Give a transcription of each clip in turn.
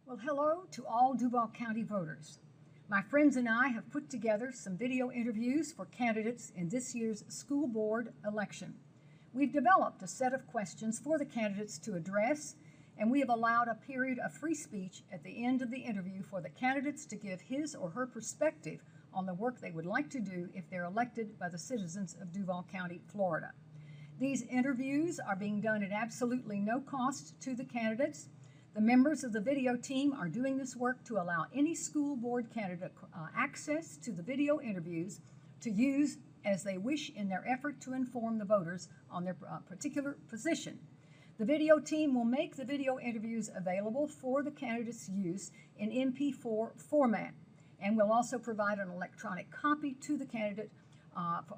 Well, hello to all Duval County voters. My friends and I have put together some video interviews for candidates in this year's school board election. We've developed a set of questions for the candidates to address, and we have allowed a period of free speech at the end of the interview for the candidates to give his or her perspective on the work they would like to do if they're elected by the citizens of Duval County, Florida. These interviews are being done at absolutely no cost to the candidates. The members of the video team are doing this work to allow any school board candidate access to the video interviews to use as they wish in their effort to inform the voters on their particular position. The video team will make the video interviews available for the candidates' use in MP4 format, and will also provide an electronic copy to the candidate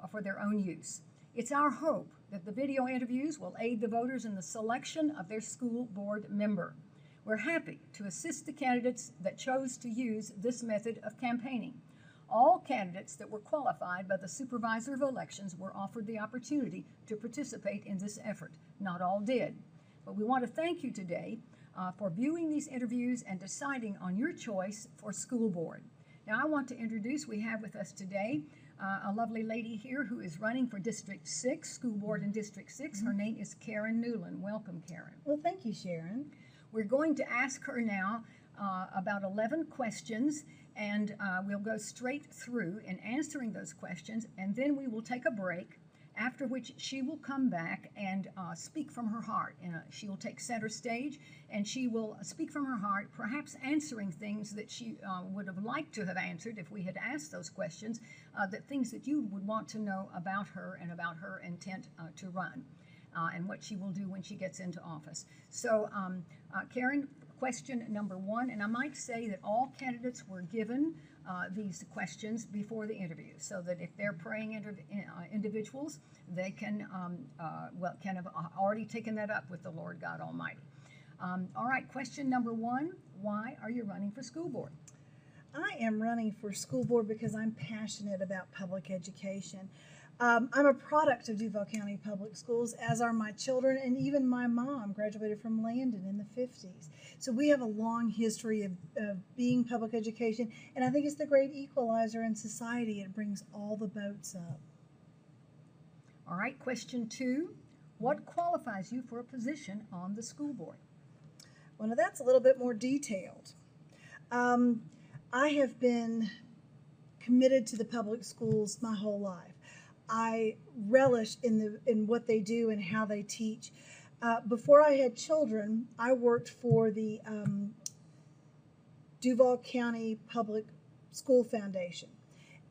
for their own use. It's our hope that the video interviews will aid the voters in the selection of their school board member. We're happy to assist the candidates that chose to use this method of campaigning. All candidates that were qualified by the Supervisor of Elections were offered the opportunity to participate in this effort. Not all did. But we want to thank you today for viewing these interviews and deciding on your choice for school board. Now I want to introduce, we have with us today a lovely lady here who is running for District 6, school board in District 6. Her name is Karen Nuland. Welcome, Karen. Well, thank you, Sharon. We're going to ask her now about 11 questions, and we'll go straight through in answering those questions, and then we will take a break, after which she will come back and speak from her heart. She will take center stage, and she will speak from her heart, perhaps answering things that she would have liked to have answered if we had asked those questions, things that you would want to know about her and about her intent to run. And what she will do when she gets into office. So, Karen, question number one, and I might say that all candidates were given these questions before the interview, so that if they're praying individuals, they can have already taken that up with the Lord God Almighty. All right, question number one, why are you running for school board? I am running for school board because I'm passionate about public education. I'm a product of Duval County Public Schools, as are my children, and even my mom graduated from Landon in the 50s. So we have a long history of being public education, and I think it's the great equalizer in society. It brings all the boats up. All right, question two, what qualifies you for a position on the school board? Well, now that's a little bit more detailed. I have been committed to the public schools my whole life. I relish in what they do and how they teach. Before I had children, I worked for the Duval County Public School Foundation.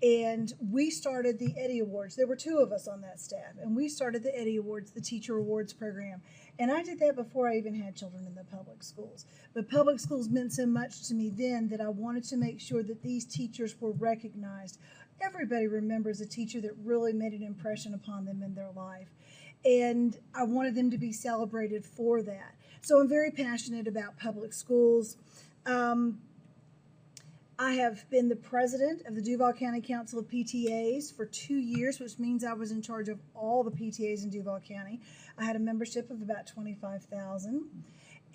And we started the Eddie Awards. There were two of us on that staff, and we started the Eddie Awards, the Teacher Awards program. And I did that before I even had children in the public schools. But public schools meant so much to me then that I wanted to make sure that these teachers were recognized. Everybody remembers a teacher that really made an impression upon them in their life. And I wanted them to be celebrated for that. So I'm very passionate about public schools. I have been the president of the Duval County Council of PTAs for 2 years, which means I was in charge of all the PTAs in Duval County. I had a membership of about 25,000.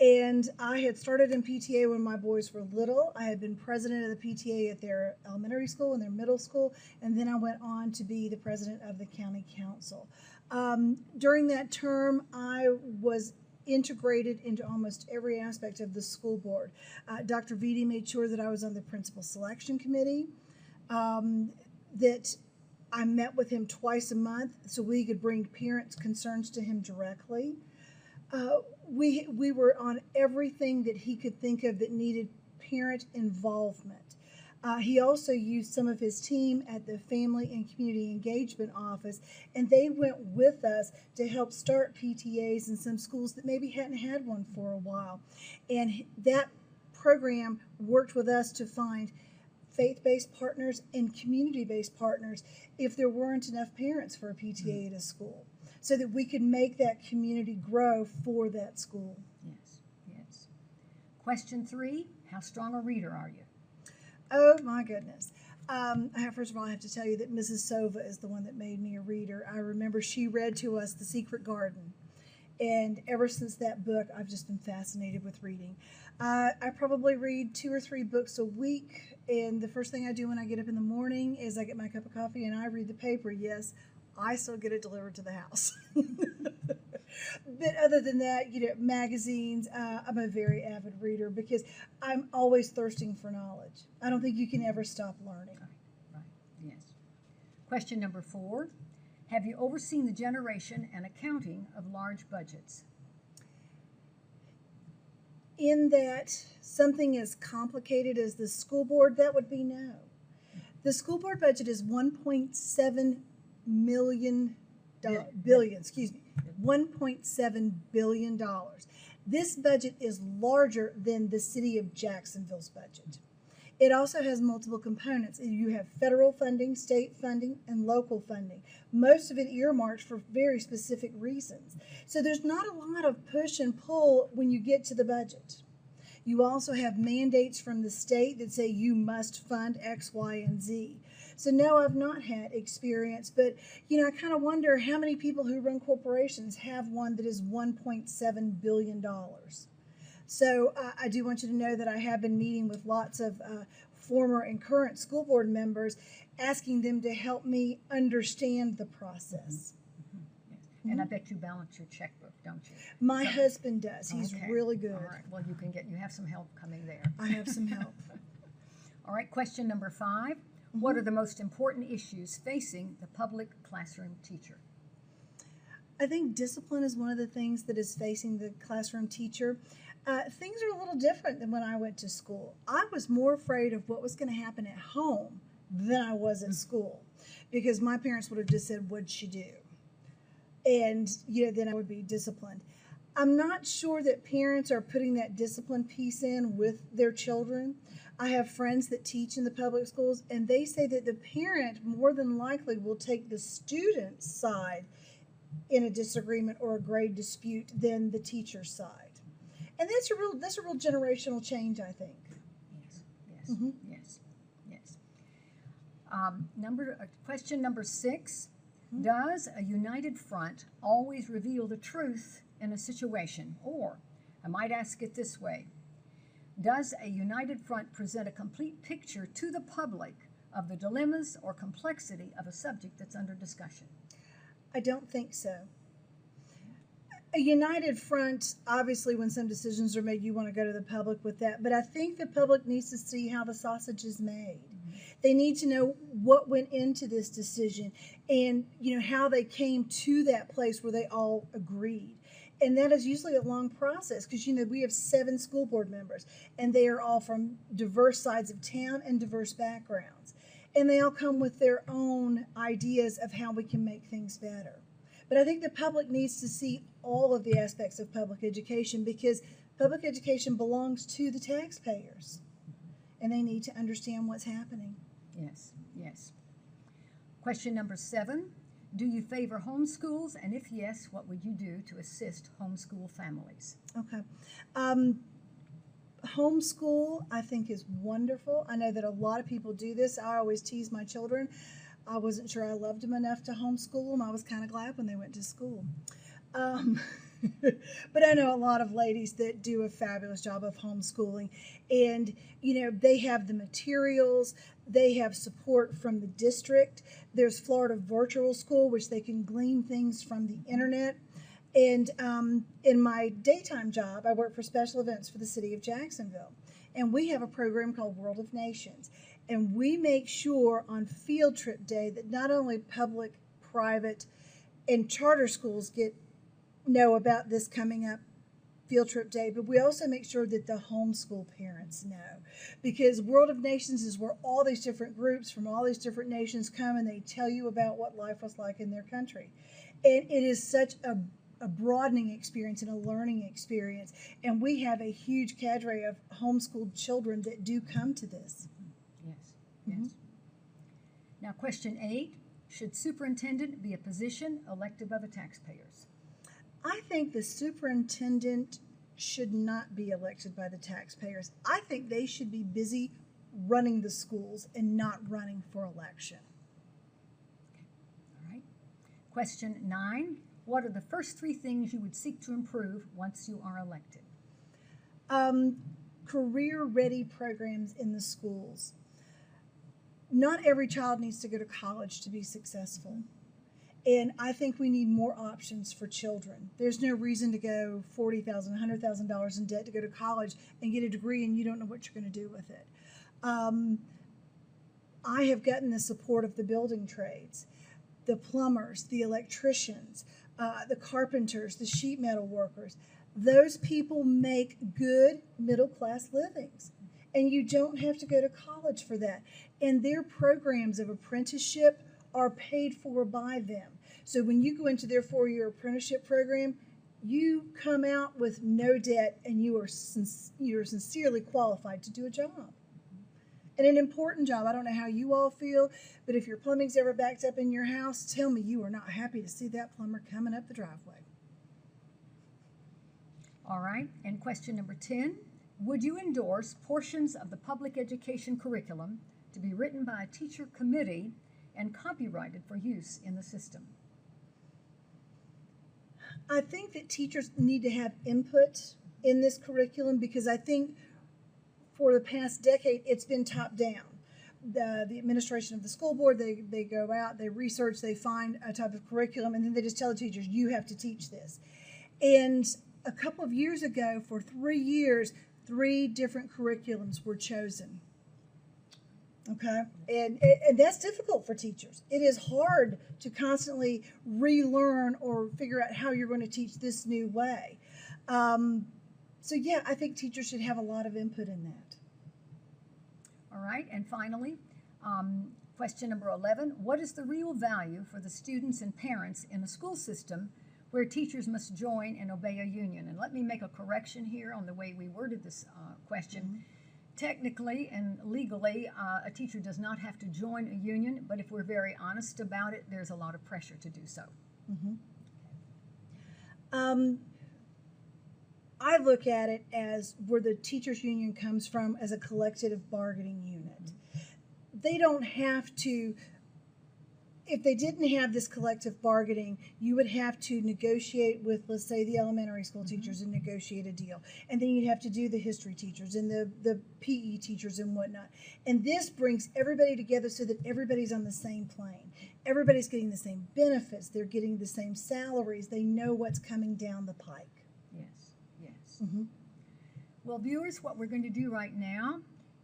And I had started in PTA when my boys were little. I had been president of the PTA at their elementary school and their middle school, and then I went on to be the president of the county council. During that term, I was integrated into almost every aspect of the school board. Dr. Vitti made sure that I was on the principal selection committee, that I met with him twice a month so we could bring parents' concerns to him directly. We were on everything that he could think of that needed parent involvement. He also used some of his team at the Family and Community Engagement Office, and they went with us to help start PTAs in some schools that maybe hadn't had one for a while. And that program worked with us to find faith-based partners and community-based partners if there weren't enough parents for a PTA at a school, so that we could make that community grow for that school. Yes, yes. Question three, how strong a reader are you? Oh, my goodness. First of all, I have to tell you that Mrs. Sova is the one that made me a reader. I remember she read to us The Secret Garden. And ever since that book, I've just been fascinated with reading. I probably read 2 or 3 books a week, and the first thing I do when I get up in the morning is I get my cup of coffee and I read the paper. Yes, I still get it delivered to the house. But other than that, magazines, I'm a very avid reader because I'm always thirsting for knowledge. I don't think you can ever stop learning. Right, yes. Question number 4. Have you overseen the generation and accounting of large budgets? In that something as complicated as the school board, that would be no. The school board budget is $1.7 billion. This budget is larger than the city of Jacksonville's budget. It also has multiple components. You have federal funding, state funding, and local funding. Most of it earmarked for very specific reasons. So there's not a lot of push and pull when you get to the budget. You also have mandates from the state that say you must fund X, Y, and Z. So no, I've not had experience, but I kind of wonder how many people who run corporations have one that is $1.7 billion. So I do want you to know that I have been meeting with lots of former and current school board members, asking them to help me understand the process. Yes. And I bet you balance your checkbook, don't you? My husband does. He's okay. really good. All right. Well, you have some help coming there. I have some help. All right. Question number 5. What are the most important issues facing the public classroom teacher? I think discipline is one of the things that is facing the classroom teacher. Things are a little different than when I went to school. I was more afraid of what was going to happen at home than I was at school, because my parents would have just said, "What'd she do?" And then I would be disciplined. I'm not sure that parents are putting that discipline piece in with their children. I have friends that teach in the public schools, and they say that the parent more than likely will take the student's side in a disagreement or a grade dispute than the teacher's side. And that's a real generational change, I think. Yes. Question number 6. Does a united front always reveal the truth in a situation? Or, I might ask it this way, does a united front present a complete picture to the public of the dilemmas or complexity of a subject that's under discussion? I don't think so. A united front, obviously, when some decisions are made, you want to go to the public with that. But I think the public needs to see how the sausage is made. They need to know what went into this decision and, how they came to that place where they all agreed. And that is usually a long process because, we have 7 school board members, and they are all from diverse sides of town and diverse backgrounds. And they all come with their own ideas of how we can make things better. But I think the public needs to see all of the aspects of public education because public education belongs to the taxpayers, and they need to understand what's happening. Yes. Question number 7. Do you favor homeschools? And if yes, what would you do to assist homeschool families? Okay. Homeschool, I think, is wonderful. I know that a lot of people do this. I always tease my children. I wasn't sure I loved them enough to homeschool them. I was kind of glad when they went to school. But I know a lot of ladies that do a fabulous job of homeschooling. And, they have the materials. They have support from the district. There's Florida Virtual School, which they can glean things from the internet. And in my daytime job, I work for special events for the city of Jacksonville. And we have a program called World of Nations. And we make sure on field trip day that not only public, private, and charter schools know about this coming up field trip day, but we also make sure that the homeschool parents know. Because World of Nations is where all these different groups from all these different nations come and they tell you about what life was like in their country. And it is such a broadening experience and a learning experience. And we have a huge cadre of homeschooled children that do come to this. Yes. Now, question 8. Should superintendent be a position elected by the taxpayers? I think the superintendent should not be elected by the taxpayers. I think they should be busy running the schools and not running for election. All right. Question 9. What are the first 3 things you would seek to improve once you are elected? Career-ready programs in the schools. Not every child needs to go to college to be successful. And I think we need more options for children. There's no reason to go $40,000, $100,000 in debt to go to college and get a degree and you don't know what you're going to do with it. I have gotten the support of the building trades, the plumbers, the electricians, the carpenters, the sheet metal workers. Those people make good middle-class livings, and you don't have to go to college for that. And their programs of apprenticeship are paid for by them. So when you go into their 4-year apprenticeship program, you come out with no debt, and you're sincerely qualified to do a job. And an important job. I don't know how you all feel, but if your plumbing's ever backed up in your house, tell me you are not happy to see that plumber coming up the driveway. All right, and question number 10, would you endorse portions of the public education curriculum to be written by a teacher committee and copyrighted for use in the system? I think that teachers need to have input in this curriculum because I think for the past decade it's been top down. The administration of the school board, they go out, they research, they find a type of curriculum, and then they just tell the teachers, you have to teach this. And a couple of years ago, for 3 years, 3 different curriculums were chosen. Okay, and that's difficult for teachers. It is hard to constantly relearn or figure out how you're going to teach this new way. So yeah, I think teachers should have a lot of input in that. All right, and finally, question number 11, what is the real value for the students and parents in a school system where teachers must join and obey a union? And let me make a correction here on the way we worded this question. Mm-hmm. Technically and legally, a teacher does not have to join a union, but if we're very honest about it, there's a lot of pressure to do so. Mm-hmm. I look at it as where the teachers union comes from as a collective bargaining unit. They don't have to, if they didn't have this collective bargaining, you would have to negotiate with, let's say, the elementary school teachers and negotiate a deal. And then you'd have to do the history teachers and the PE teachers and whatnot. And this brings everybody together so that everybody's on the same plane. Everybody's getting the same benefits. They're getting the same salaries. They know what's coming down the pike. Yes, yes. Mm-hmm. Well, viewers, what we're going to do right now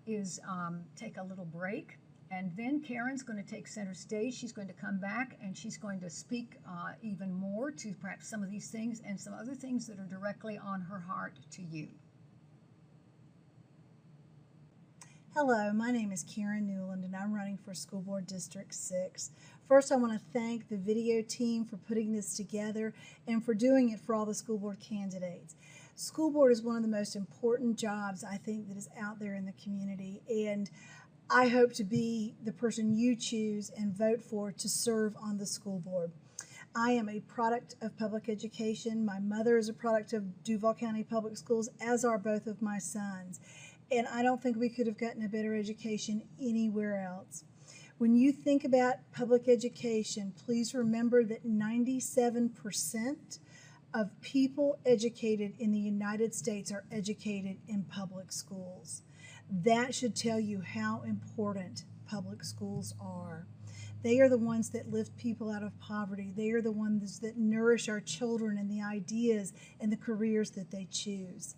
is take a little break. And then Karen's going to take center stage. She's going to come back and she's going to speak even more to perhaps some of these things and some other things that are directly on her heart to you. Hello, my name is Karen Nuland and I'm running for School Board District 6. First, I want to thank the video team for putting this together and for doing it for all the school board candidates. School board is one of the most important jobs, I think, that is out there in the community, and I hope to be the person you choose and vote for to serve on the school board. I am a product of public education. My mother is a product of Duval County Public Schools, as are both of my sons. And I don't think we could have gotten a better education anywhere else. When you think about public education, please remember that 97% of people educated in the United States are educated in public schools. That should tell you how important public schools are. They are the ones that lift people out of poverty. They are the ones that nourish our children and the ideas and the careers that they choose.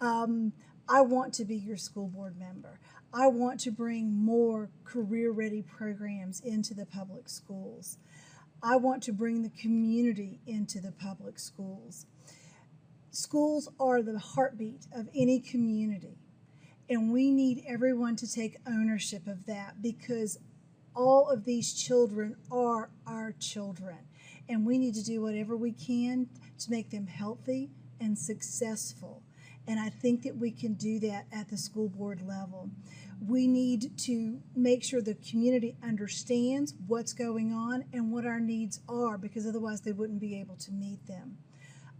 I want to be your school board member. I want to bring more career-ready programs into the public schools. I want to bring the community into the public schools. Schools are the heartbeat of any community. And we need everyone to take ownership of that because all of these children are our children. And we need to do whatever we can to make them healthy and successful. And I think that we can do that at the school board level. We need to make sure the community understands what's going on and what our needs are, because otherwise they wouldn't be able to meet them.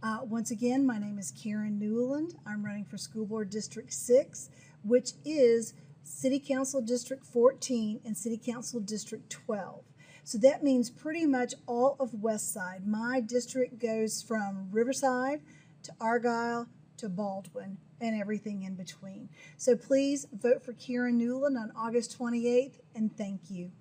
Once again, my name is Karen Nuland. I'm running for School Board District 6, which is City Council District 14 and City Council District 12. So that means pretty much all of West Side. My district goes from Riverside to Argyle to Baldwin and everything in between. So please vote for Kieran Nuland on August 28th, and thank you.